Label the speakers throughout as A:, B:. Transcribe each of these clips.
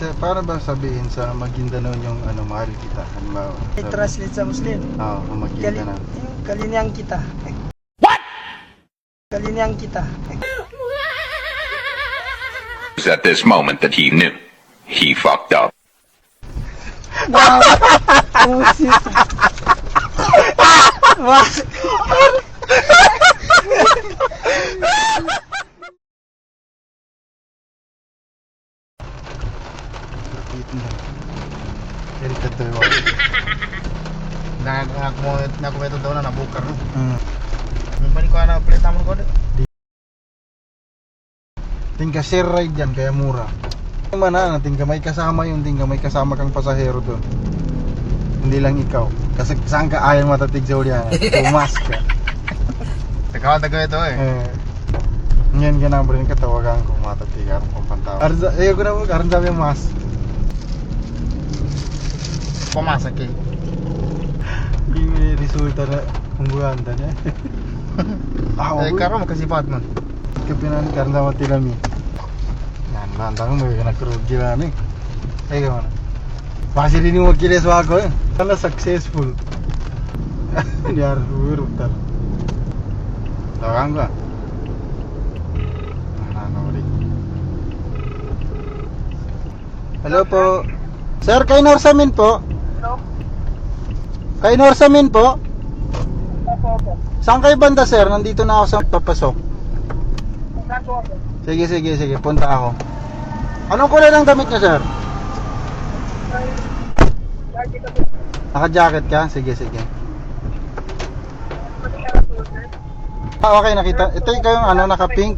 A: Para ba sabihin sa Maguindanao yung ano, mahal kita? Halimbawa,
B: I-translate sa Muslim.
A: Oo, kung Maguindanao.
B: Kaliniang kita. What? Kaliniang kita.
C: It was at this moment that he knew he fucked up.
B: Wow. Oh, shit. Wow.
A: Very katuwa.
D: Nakuha daw na nabukar no.
A: Hmm.
D: Balik ko na plate mo ko.
A: Tingka share ride yan, kaya mura. Yung mana, tingka may kasama yung tingka may kasama kang pasahero doon. Hindi lang ikaw. Kasi saan ka ayaw matatig sa ulihan? Tumas ka.
D: Tagaw ito eh.
A: Ngayon ka na rin katawagan ko matatig arang kong pantawa. Ayaw ko na mo, karang sabi yung mas.
D: Pumasak eh.
A: Hindi may resulta na kumbuhanda niya.
D: Karo makasipat man.
A: Kapinan karang sama tilami. Yan, nantang mo yung nagkarogi lang eh. Ay ka man. Pasi rin yung makilis wako eh. Sana successful. Hindi harus berutar. Tawagan ko ah. Hello po. Sir, kay Norsamin po.
B: Hello?
A: Kay Norsamin po.
B: Opo.
A: Saan kayo banda sir? Nandito na ako sa papasok.
B: Nandito ako.
A: Sige, punta ako. Anong kulay ng damit niya sir? Naka-jacket ka? Sige. Okay, nakita. Ito ikaw yung ano, naka-pink.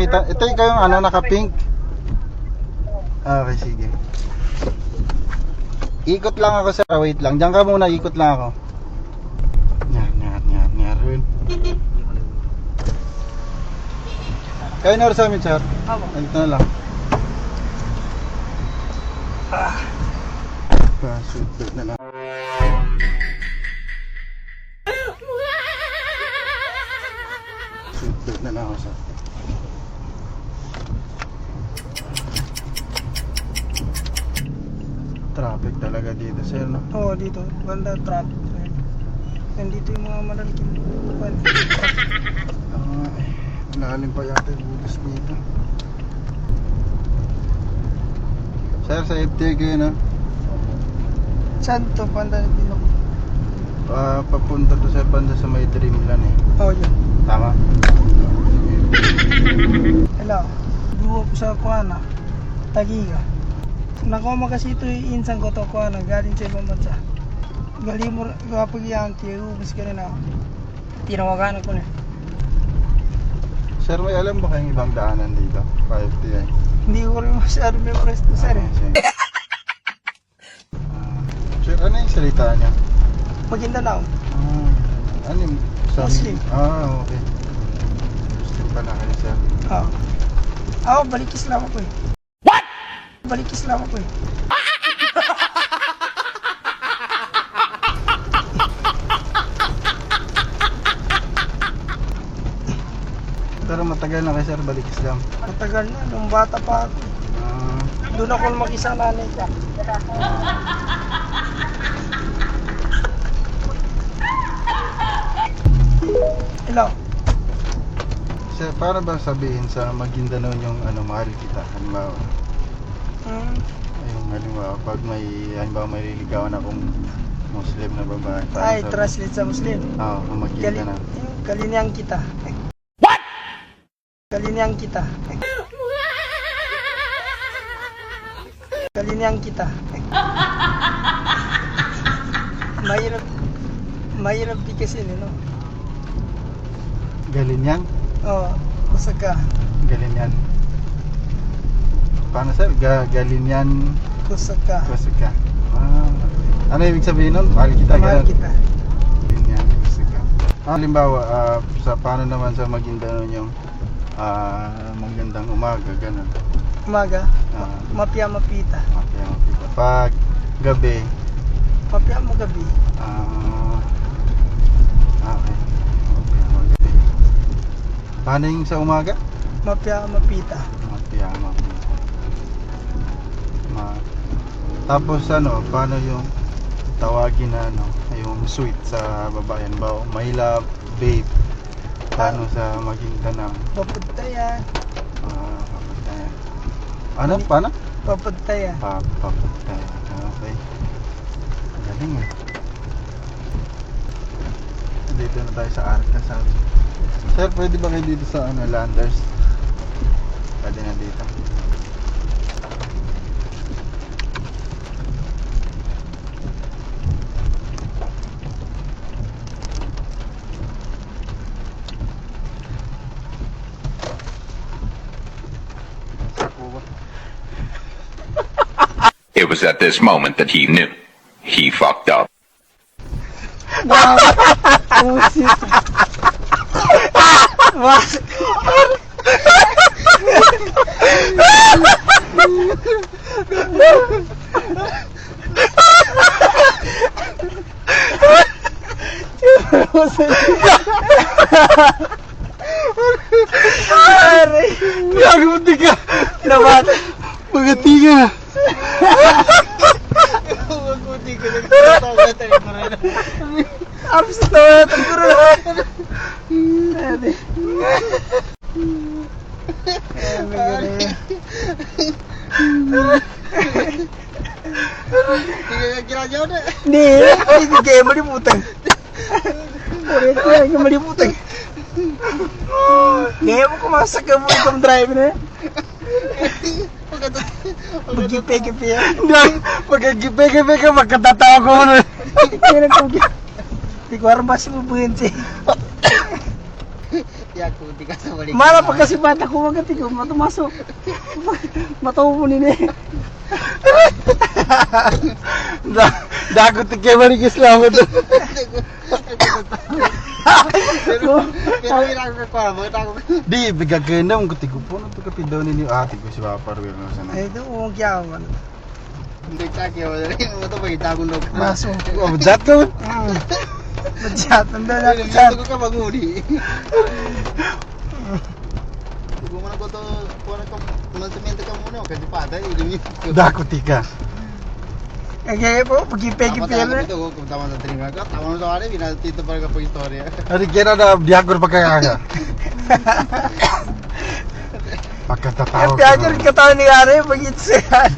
A: Ito ikaw yung ano, naka-pink. Okay, sige. Ikot lang ako sir. Wait lang. Diyan ka muna, ikot lang ako. Yan. Kayo na sa amin sir.
B: Opo.
A: Ito na lang. Shoot na lang. Shoot na lang ako sir. Traffic talaga dito sir, no?
B: Oo, dito. Banda traffic. Nandito yung mga malalaking buwan.
A: Malalim pa yata yung butas dito. Sir, sa FTA kayo na?
B: Saan to? Banda din ako.
A: Papunta to sir, banda sa may Dreamland eh.
B: Oo, yun.
A: Tama?
B: Hello. Duwa ko sa Kuana. Tagiga. Nakuha mo kasi ito yung insang ko to Kuana. Galing sa ibang bansa. Galing mo kapag Yankee. Ubus ka rin ako. Tinawagan ko na.
A: Sir, may alam ba kayong ibang daanan dito? 5TA?
B: Hindi ko rin masyado memorize to sir eh.
A: Sir, ano yung salita niya?
B: Maguindanao.
A: Ano yung
B: Muslim.
A: Okay. Muslim pala kayo sir.
B: Oo. Ako, balik Islam ako eh. What? Balik Islam ako eh.
A: Pero matagal na kayo sir, balik Islam.
B: Matagal na, nung bata pa ako. Doon ako mag-isa nanay ka. Hello.
A: Sir, para ba sabihin sa Maguindanao yung ano, mahal kita? Halimbawa, ayun, halimbawa, pag may liligawan akong Muslim na babae.
B: Ay, translate sa Muslim.
A: Oo, kung Maguindanao.
B: Kaliniang kita. What? Kaliniang kita. Kaliniang kita. Mahirap di kasi no.
A: Galinyan?
B: Oo, kusag ka.
A: Galinyan. Paano sir? Galinyan.
B: Kusag ka.
A: Kusag ka. Ano ibig sabihin nun? Mahal kita.
B: Mahal
A: ganun.
B: kita.
A: Galinyan. Kusag ka. Halimbawa, sa paano naman sa Maguindanao yung magandang umaga, ganun.
B: Umaga, mapia mapita.
A: Okay. Pag gabi,
B: Mapia magabi.
A: okay. Paano yung sa umaga?
B: Mapia mapita.
A: Mapiyang Tapos ano, paano yung tawagin na ano, yung sweet sa babae, ba my love, babe. Paano sa Maguindanao?
B: Papuntayan.
A: Papagtayan. Ano? Paano?
B: Papuntayan.
A: Papagtayan. Okay. Galing eh. Dito na tayo sa Arca, sabi. Sir, pwede ba kayo dito sa ano, Landers? Pwede na dito.
C: It was at this moment that he knew. He fucked up.
B: Oh shit. Mas. Aray.
A: Gago, buti ka!
B: Naman.
A: Magati ka!
B: Abs na taguro na. Ade. Ni, hindi kayo malimutan. Ulit ko yan, malimutan. Ngayon mo kumasak ka mo itong drive na. Magkipe-kipe yan.
A: Pagkagipe-gipe ka, magkatatawa ko ano.
B: Kaya nagkugi. Di ko aram basi mo buhin siya. Mara pa kasi bata ko magati ko matumasok. Mataw mo nini.
A: Dagot kayo marikis lang ako doon. Di, bigaganda mong kuti ko po. Ito kapidaw ninyo ate ko si Papa Ruel.
B: Ay, ito umong kiyawan. Maso.
A: Oh, madyat ka mo.
B: Madyat, nandun na madyat.
A: Dakot ka.
B: Kaya po, magkipe-kipe yan.
A: Ari kaya na diagor pa kaya. Pagkatatawa
B: Kaya rin katawa ni Ari, pag-itse yan.